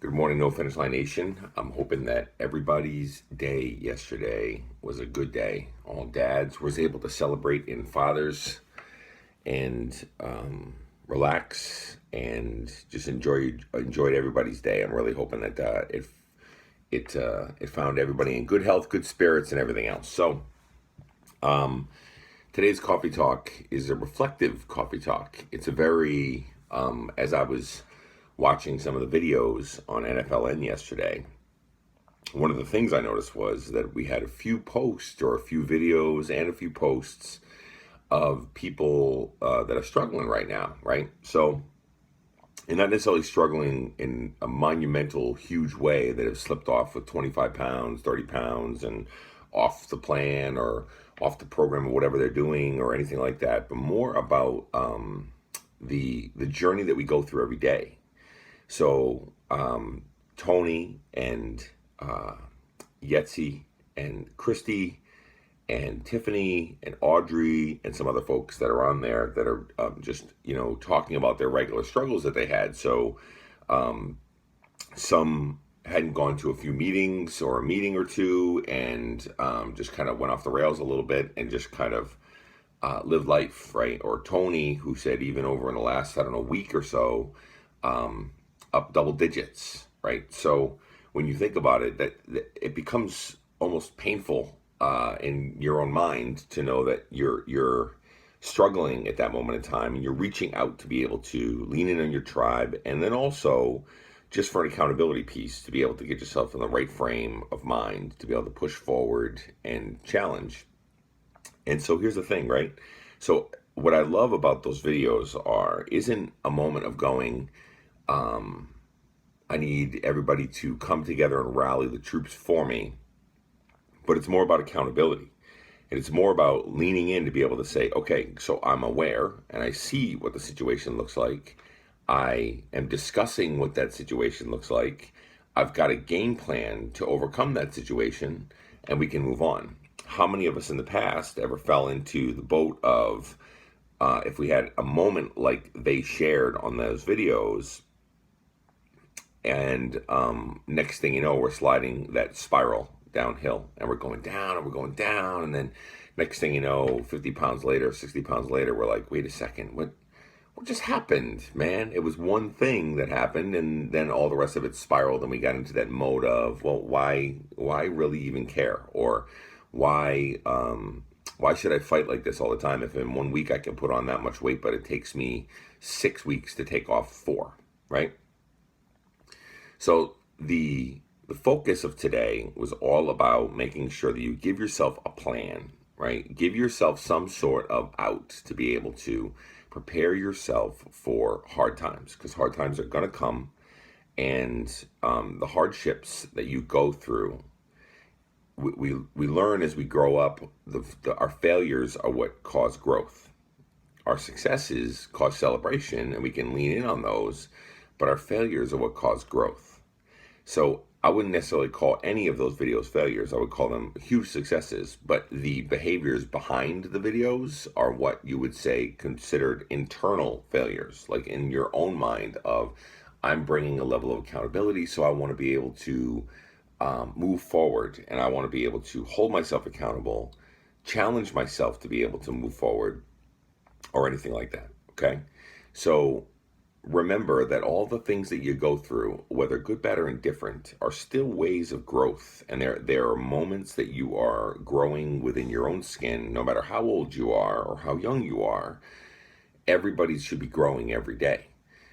Good morning, No Finish Line Nation. I'm hoping that everybody's day yesterday was a good day. All dads was able to celebrate in fathers and relax and just enjoyed everybody's day. I'm really hoping that it found everybody in good health, good spirits, and everything else. So today's coffee talk is a reflective coffee talk. It's a very as I was watching some of the videos on NFLN yesterday, one of the things I noticed was that we had a few posts or a few videos and a few posts of people that are struggling right now, right? So, and not necessarily struggling in a monumental, huge way that have slipped off with 25 pounds, 30 pounds, and off the plan or off the program or whatever they're doing or anything like that, but more about the journey that we go through every day. So Tony and Yetzi and Christy and Tiffany and Audrey and some other folks that are on there that are just, talking about their regular struggles that they had. So some hadn't gone to a few meetings or a meeting or two and just kind of went off the rails a little bit and just kind of lived life, right? Or Tony, who said even over in the last, week or so, up double digits, right? So when you think about it, that it becomes almost painful in your own mind to know that you're struggling at that moment in time, and you're reaching out to be able to lean in on your tribe, and then also just for an accountability piece to be able to get yourself in the right frame of mind to be able to push forward and challenge. And so here's the thing, right? So what I love about those videos isn't a moment of going, I need everybody to come together and rally the troops for me. But it's more about accountability. And it's more about leaning in to be able to say, okay, so I'm aware and I see what the situation looks like. I am discussing what that situation looks like. I've got a game plan to overcome that situation, and we can move on. How many of us in the past ever fell into the boat of, if we had a moment like they shared on those videos, and next thing you know, we're sliding that spiral downhill, and we're going down and we're going down, and then next thing you know, 50 pounds later, 60 pounds later, we're like, wait a second, what just happened, man? It was one thing that happened, and then all the rest of it spiraled, and we got into that mode of, well, why really even care? Or why should I fight like this all the time if in 1 week I can put on that much weight, but it takes me 6 weeks to take off 4, right? So the focus of today was all about making sure that you give yourself a plan, right? Give yourself some sort of out to be able to prepare yourself for hard times, because hard times are going to come, and the hardships that you go through, we learn as we grow up. Our failures are what cause growth. Our successes cause celebration, and we can lean in on those, but our failures are what cause growth. So I wouldn't necessarily call any of those videos failures. I would call them huge successes, but the behaviors behind the videos are what you would say considered internal failures, like in your own mind of, I'm bringing a level of accountability, so I want to be able to move forward, and I want to be able to hold myself accountable, challenge myself to be able to move forward, or anything like that, okay? So remember that all the things that you go through, whether good, bad, or indifferent, are still ways of growth. And there are moments that you are growing within your own skin, no matter how old you are or how young you are. Everybody should be growing every day.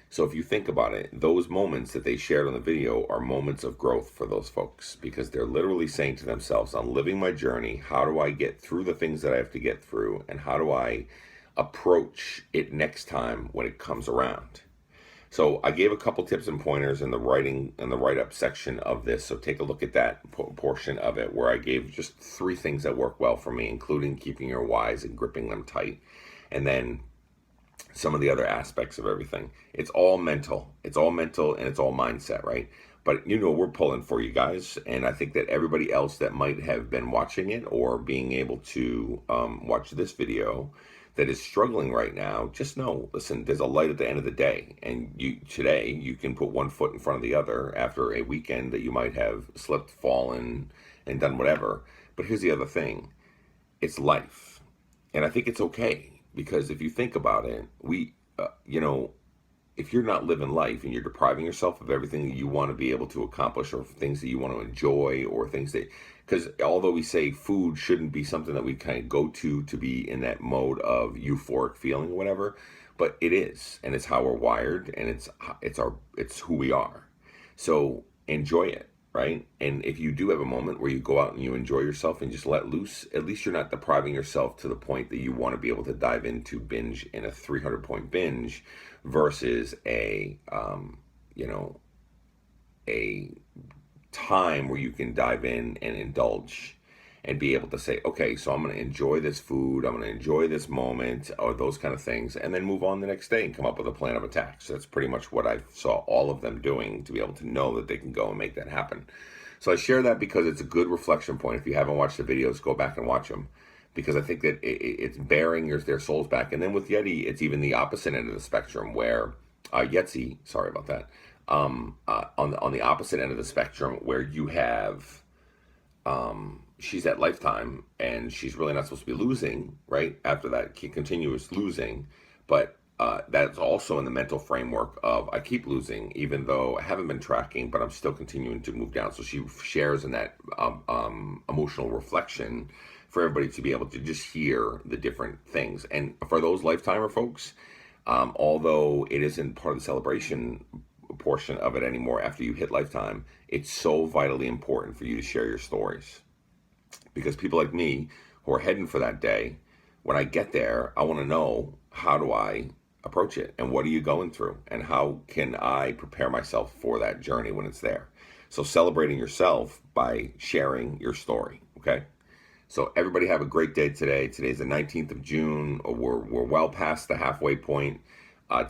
So if you think about it, those moments that they shared on the video are moments of growth for those folks, because they're literally saying to themselves, I'm living my journey. How do I get through the things that I have to get through? And how do I approach it next time when it comes around? So I gave a couple tips and pointers in the writing and the write-up section of this. So take a look at that portion of it, where I gave just 3 things that work well for me, including keeping your whys and gripping them tight. And then some of the other aspects of everything. It's all mental. It's all mental, and it's all mindset, right? But we're pulling for you guys. And I think that everybody else that might have been watching it or being able to watch this video, that is struggling right now, just know, listen, there's a light at the end of the day. And today you can put one foot in front of the other after a weekend that you might have slipped, fallen, and done whatever. But here's the other thing. It's life. And I think it's okay, because if you think about it, if you're not living life and you're depriving yourself of everything that you want to be able to accomplish, or things that you want to enjoy, or things that, because although we say food shouldn't be something that we kind of go to be in that mode of euphoric feeling or whatever, but it is, and it's how we're wired, and it's who we are. So enjoy it, right? And if you do have a moment where you go out and you enjoy yourself and just let loose, at least you're not depriving yourself to the point that you want to be able to dive into binge in a 300-point binge versus a time where you can dive in and indulge and be able to say, okay, so I'm going to enjoy this food, I'm going to enjoy this moment, or those kind of things, and then move on the next day and come up with a plan of attack. So that's pretty much what I saw all of them doing, to be able to know that they can go and make that happen. So I share that because it's a good reflection point. If you haven't watched the videos, go back and watch them, because I think that it's bearing their souls back. And then with Yeti, it's even the opposite end of the spectrum, where Yetzi, sorry about that, on the opposite end of the spectrum, where you have she's at Lifetime, and she's really not supposed to be losing, right? After that, continuous losing, but that's also in the mental framework of, I keep losing, even though I haven't been tracking, but I'm still continuing to move down. So she shares in that emotional reflection for everybody to be able to just hear the different things. And for those Lifetimer folks, although it isn't part of the celebration portion of it anymore after you hit Lifetime, it's so vitally important for you to share your stories. Because people like me who are heading for that day, when I get there, I want to know, how do I approach it? And what are you going through? And how can I prepare myself for that journey when it's there? So celebrating yourself by sharing your story, okay? So everybody have a great day today. Today's the 19th of June. We're well past the halfway point.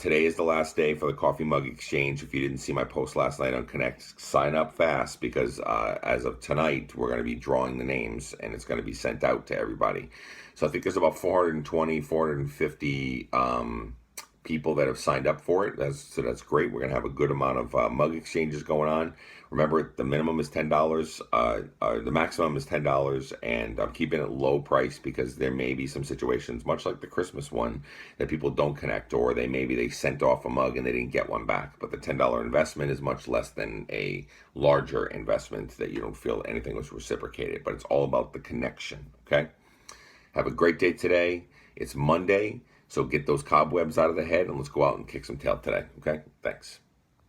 Today is the last day for the coffee mug exchange. If you didn't see my post last night on Connect, sign up fast, because as of tonight, we're going to be drawing the names, and it's going to be sent out to everybody. So I think there's about 420, 450 people that have signed up for it. So that's great. We're going to have a good amount of mug exchanges going on. Remember, the minimum is $10. The maximum is $10, and I'm keeping it low price because there may be some situations, much like the Christmas one, that people don't connect, or they sent off a mug and they didn't get one back. But the $10 investment is much less than a larger investment that you don't feel anything was reciprocated. But it's all about the connection, okay? Have a great day today. It's Monday, so get those cobwebs out of the head and let's go out and kick some tail today, okay? Thanks.